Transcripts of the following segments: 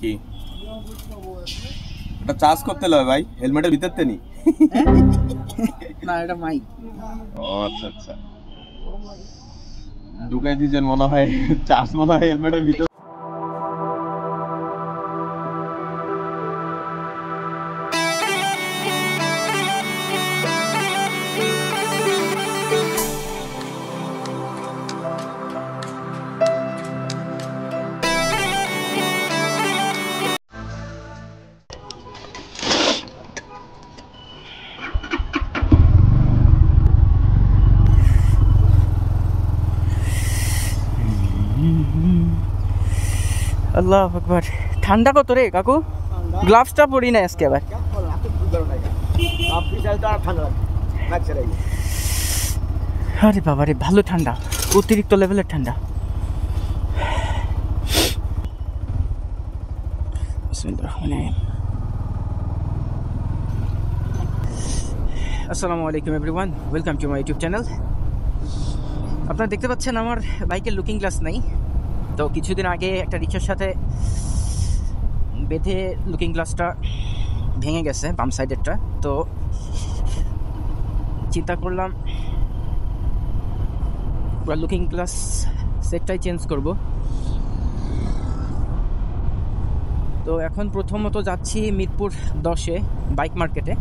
কি এটা চার্জ করতে লয় ভাই, হেলমেটের ভিতরতে নি না এটা মাইক। ও আচ্ছা আচ্ছা, ঢুকাই দিয়েছেন মনে হয়, চার্জ মনে হয় হেলমেটের ভিতর। আল্লাহ আকবার। ঠান্ডা কত রে কাকু? গ্লাভসটা পরি না আজকে আবার। আরে বাবা রে, ভালো ঠান্ডা, অতিরিক্ত লেভেলের ঠান্ডা। আসসালামু আলাইকুম everyone, welcome to my YouTube channel. আপনারা দেখতে পাচ্ছেন আমার বাইকের লুকিং গ্লাস নাই। তো কিছুদিন আগে একটা রিক্সার সাথে বেঁধে লুকিং গ্লাসটা ভেঙে গেছে, বাম সাইডেরটা। তো চিন্তা করলাম পুরো লুকিং গ্লাস সেটটাই চেঞ্জ করব। তো এখন প্রথমত যাচ্ছি মিরপুর 10-এ বাইক মার্কেটে,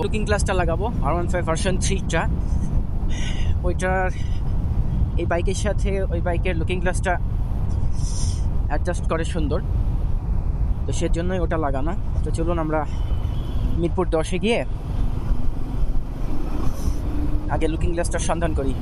লুকিং গ্লাসটা লাগাবো R15 ভার্সন 3টা। ওইটার এই বাইকের সাথে ওই বাইকের লুকিং গ্লাসটা অ্যাডজাস্ট করে সুন্দর, তো সেজন্যই ওটা লাগানো। তো চলুন আমরা মিরপুর 10-এ গিয়ে আগে লুকিং গ্লাসটার সন্ধান করি।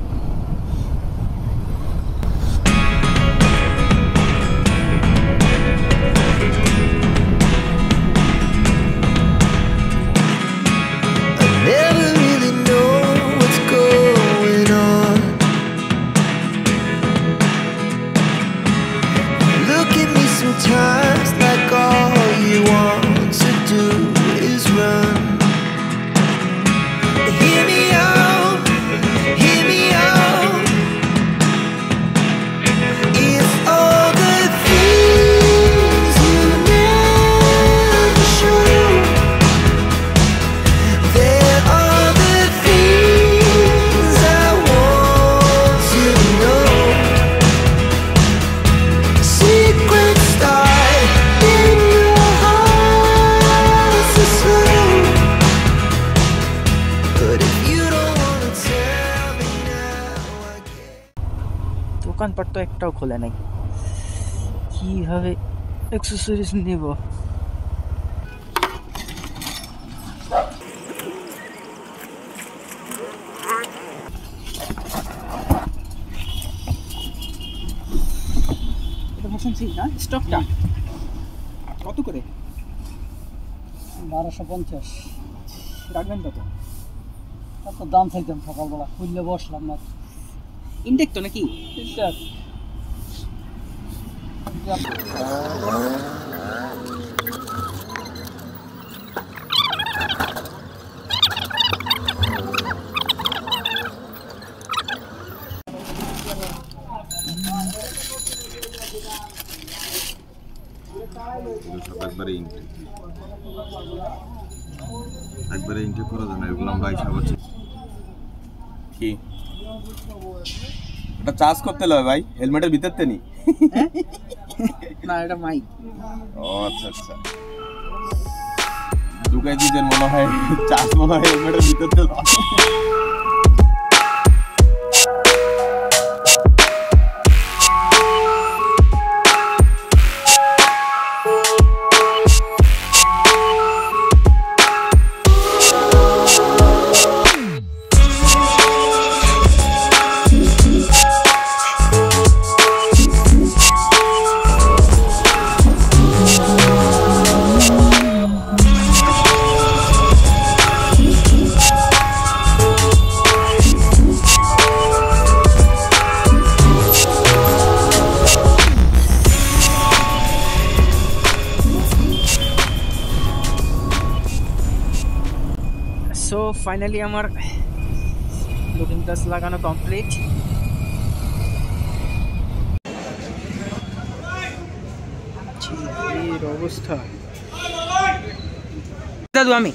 Sometimes like all you want to do is run. Hear me out, hear me out. It's all the things you never show. There are the things I want to know. Secrets দোকানপাট তো একটাও খোলে নাই, কিভাবে accessories নেব? এটা version 3 না? স্টকটা কত করে? 1250। রাখবেন কত? তার তো দাম চাইতাম, সকালবেলা খুললে বসলাম না। ইনটেক তো নাকি? ঠিকঠাক। একবারে ইনটেক করে দেন, এগুলো আমরা আইসা করছি। কি এটা চার্জ করতে লয় ভাই, হেলমেটের ভিতরতে নি না এটা মাইক। ও আচ্ছা আচ্ছা, ঢুকাই দিয়েছেন মনে হয়, চার্জ মনে হয় হেলমেটের ভিতরতে লয়। সো ফাইনালি আমার লুকিং গ্লাস লাগানো কমপ্লিট। এর অবস্থা। দাদু আমি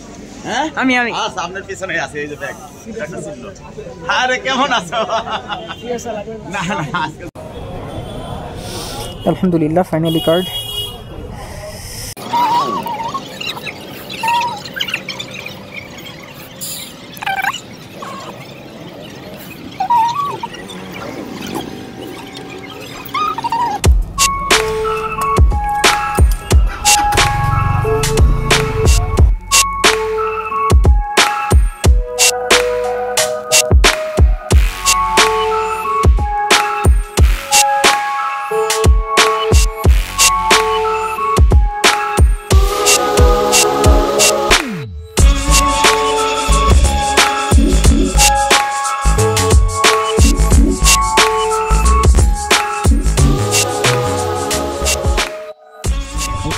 আমি আমি আপনার পিছনে আছে এই যে ব্যাগ আরে কেমন আছো না না আলহামদুলিল্লাহ ফাইনালি কার্ড।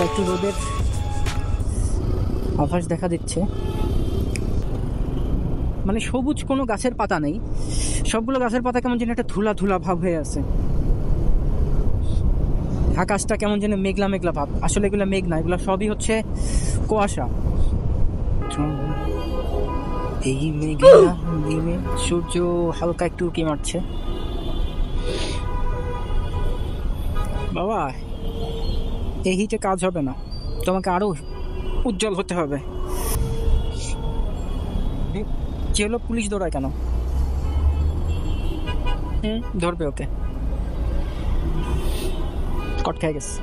একটু রোদের আভাস দেখা দিচ্ছে, মানে সবুজ কোনো গাছের পাতা নেই, সবগুলো গাছের পাতা কেমন যেন একটা ধুলা ধুলা ভাব হয়ে আছে। আকাশটা কেমন যেন মেঘলা মেঘলা ভাব, আসলে এগুলো মেঘ না, এগুলো সবই হচ্ছে কুয়াশা। এই মেঘলা দিনে সূর্য হালকা একটু উঁকি মারছে। বাবা এই হিটে কাজ হবে না, তোমাকে আরো উজ্জ্বল হতে হবে। কি হলো, পুলিশ দৌড়ায় কেন? ধরবে ওকে, কট খেয়ে গেছে।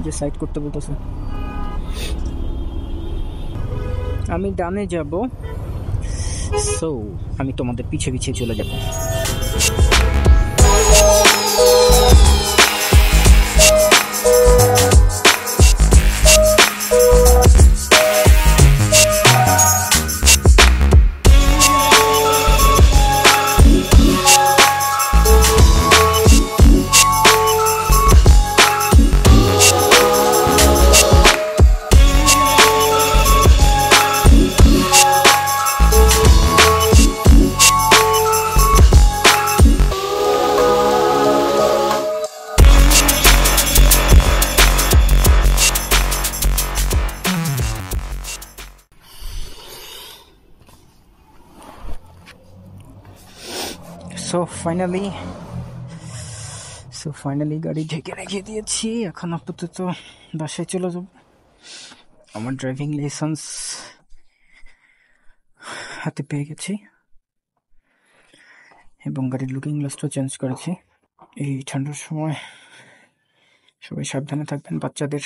যে সাইড করতে বলতেছে, আমি ডানে যাব, সো আমি তোমাদের পিছে পিছে চলে যাব। সো ফাইনালি গাড়ি ঢেকে রেখে দিয়েছি। এখন আপাতত বাসায় চলে যাব। আমার ড্রাইভিং লাইসেন্স হাতে পেয়ে গেছি এবং গাড়ির লুকিং গ্লাসটাও চেঞ্জ করেছি। এই ঠান্ডার সময় সবাই সাবধানে থাকবেন, বাচ্চাদের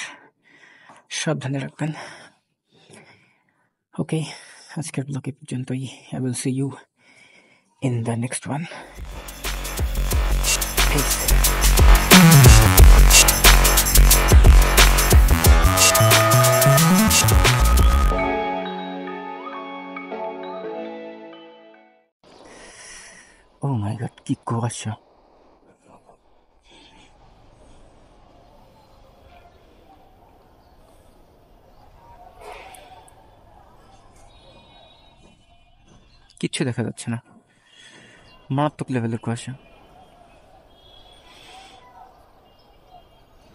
সাবধানে রাখবেন। ওকে, আজকের ব্লগ এ পর্যন্তই। I will see you in the next one. Peace. Oh my god, কি কুয়াশা! কিচ্ছু দেখা যাচ্ছে না, মারাত্মক লেভেলের কুয়াশা।